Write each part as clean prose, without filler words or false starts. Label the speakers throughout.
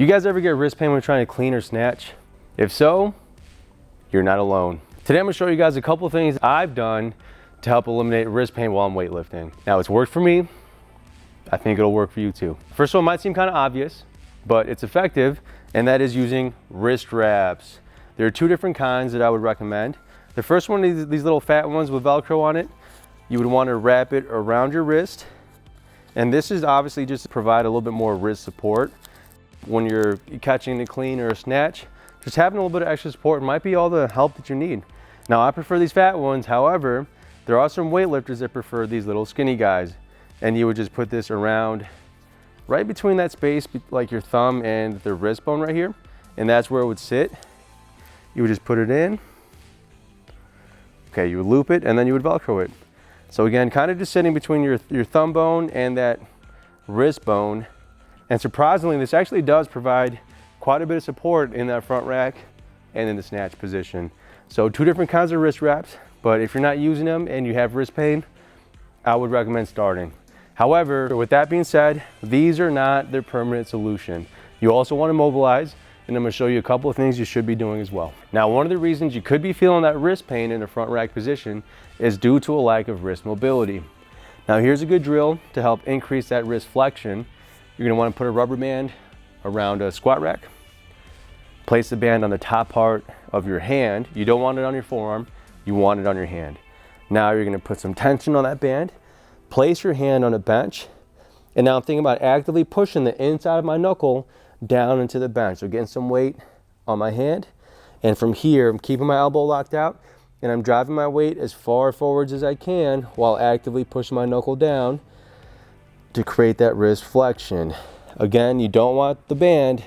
Speaker 1: You guys ever get wrist pain when trying to clean or snatch? If so, you're not alone. Today I'm gonna show you guys a couple things I've done to help eliminate wrist pain while I'm weightlifting. Now, it's worked for me. I think it'll work for you too. First one might seem kind of obvious, but it's effective, and that is using wrist wraps. There are two different kinds that I would recommend. The first one is these little fat ones with Velcro on it. You would want to wrap it around your wrist. And this is obviously just to provide a little bit more wrist support. When you're catching a clean or a snatch, just having a little bit of extra support might be all the help that you need. Now, I prefer these fat ones. However, there are some weightlifters that prefer these little skinny guys. And you would just put this around right between that space, like your thumb and the wrist bone right here. And that's where it would sit. You would just put it in. Okay, you would loop it and then you would Velcro it. So again, kind of just sitting between your thumb bone and that wrist bone. And surprisingly, this actually does provide quite a bit of support in that front rack and in the snatch position. So two different kinds of wrist wraps, but if you're not using them and you have wrist pain, I would recommend starting. However, with that being said, these are not the permanent solution. You also want to mobilize, and I'm going to show you a couple of things you should be doing as well. Now, one of the reasons you could be feeling that wrist pain in the front rack position is due to a lack of wrist mobility. Now, here's a good drill to help increase that wrist flexion. You're going to want to put a rubber band around a squat rack. Place the band on the top part of your hand. You don't want it on your forearm, you want it on your hand. Now you're going to put some tension on that band. Place your hand on a bench. And now I'm thinking about actively pushing the inside of my knuckle down into the bench. So getting some weight on my hand. And from here, I'm keeping my elbow locked out and I'm driving my weight as far forwards as I can while actively pushing my knuckle down to create that wrist flexion. Again, you don't want the band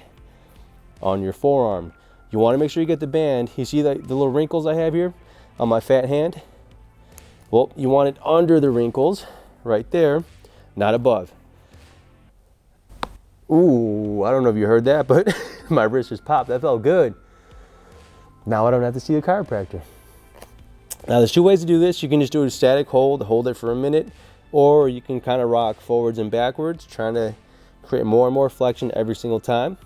Speaker 1: on your forearm. You want to make sure you get the band. You see the little wrinkles I have here on my fat hand? Well, you want it under the wrinkles, right there, not above. Ooh, I don't know if you heard that, but my wrist just popped. That felt good. Now I don't have to see a chiropractor. Now there's two ways to do this. You can just do a static hold it for a minute, or you can kind of rock forwards and backwards, trying to create more and more flexion every single time.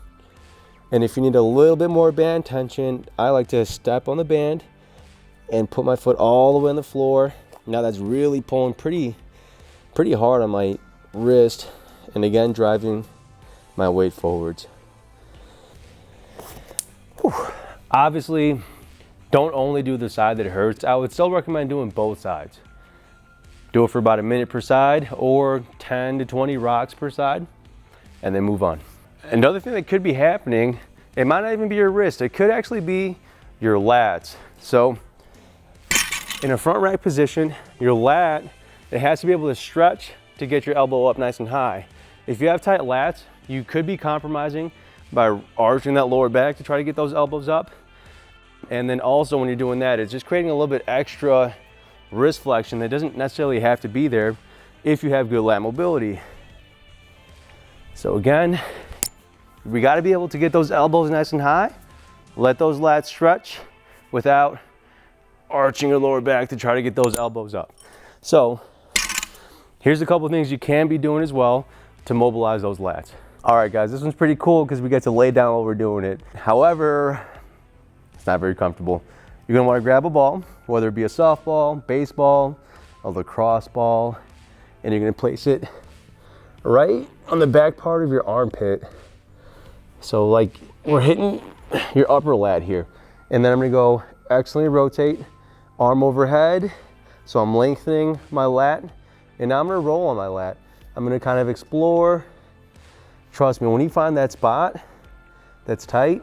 Speaker 1: And if you need a little bit more band tension, I like to step on the band and put my foot all the way on the floor. Now that's really pulling pretty hard on my wrist, and again, driving my weight forwards. Whew. Obviously, don't only do the side that hurts. I would still recommend doing both sides. Do it for about a minute per side, or 10 to 20 rocks per side, and then move on. Another thing that could be happening, it might not even be your wrist, it could actually be your lats. So in a front rack position, your lat, it has to be able to stretch to get your elbow up nice and high. If you have tight lats, you could be compromising by arching that lower back to try to get those elbows up. And then also when you're doing that, it's just creating a little bit extra wrist flexion that doesn't necessarily have to be there if you have good lat mobility. So again, we got to be able to get those elbows nice and high, let those lats stretch without arching your lower back to try to get those elbows up. So here's a couple of things you can be doing as well to mobilize those lats. All right, guys, this one's pretty cool because we get to lay down while we're doing it. However, it's not very comfortable. You're going to want to grab a ball, whether it be a softball, baseball, a lacrosse ball, and you're going to place it right on the back part of your armpit. So like we're hitting your upper lat here. And then I'm going to go excellently rotate, arm overhead. So I'm lengthening my lat, and now I'm going to roll on my lat. I'm going to kind of explore. Trust me, when you find that spot that's tight,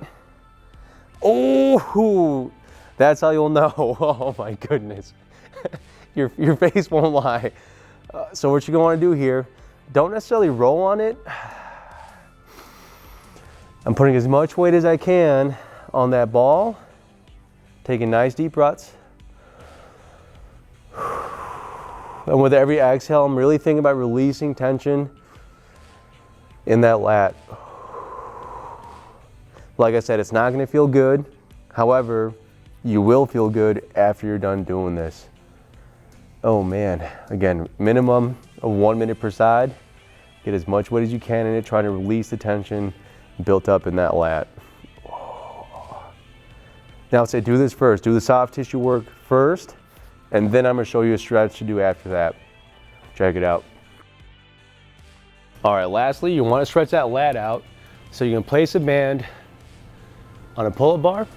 Speaker 1: oh, that's how you'll know. Oh my goodness. Your face won't lie. So what you're going to want to do here, don't necessarily roll on it. I'm putting as much weight as I can on that ball, taking nice deep breaths. And with every exhale, I'm really thinking about releasing tension in that lat. Like I said, it's not going to feel good. However, you will feel good after you're done doing this. Oh man, again, minimum of 1 minute per side. Get as much weight as you can in it, trying to release the tension built up in that lat. Now I'll say do this first. Do the soft tissue work first, and then I'm gonna show you a stretch to do after that. Check it out. All right, lastly, you wanna stretch that lat out. So you can place a band on a pull-up bar,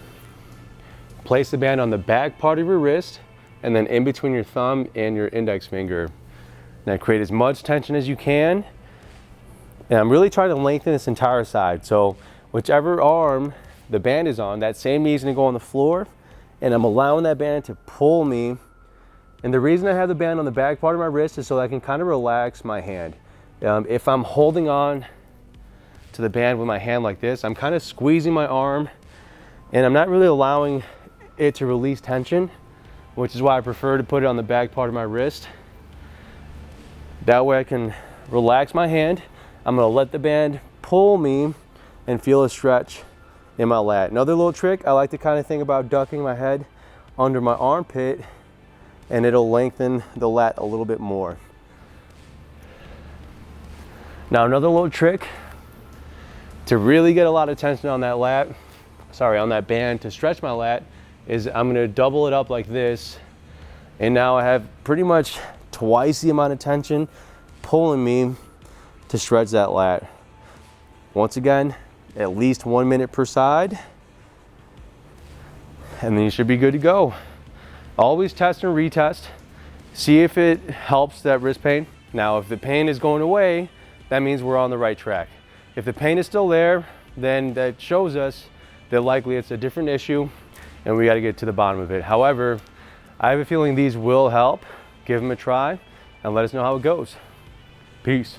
Speaker 1: place the band on the back part of your wrist, and then in between your thumb and your index finger. Now create as much tension as you can. And I'm really trying to lengthen this entire side. So whichever arm the band is on, that same knee is gonna go on the floor, and I'm allowing that band to pull me. And the reason I have the band on the back part of my wrist is so I can kind of relax my hand. If I'm holding on to the band with my hand like this, I'm kind of squeezing my arm, and I'm not really allowing it to release tension, which is why I prefer to put it on the back part of my wrist. That way I can relax my hand. I'm gonna let the band pull me and feel a stretch in my lat. Another little trick, I like to kind of think about ducking my head under my armpit, and it'll lengthen the lat a little bit more. Now another little trick to really get a lot of tension on that on that band to stretch my lat is I'm gonna double it up like this, and now I have pretty much twice the amount of tension pulling me to stretch that lat. Once again, at least 1 minute per side, and then you should be good to go. Always test and retest. See if it helps that wrist pain. Now, if the pain is going away, that means we're on the right track. If the pain is still there, then that shows us that likely it's a different issue and we got to get to the bottom of it. However, I have a feeling these will help. Give them a try and let us know how it goes. Peace.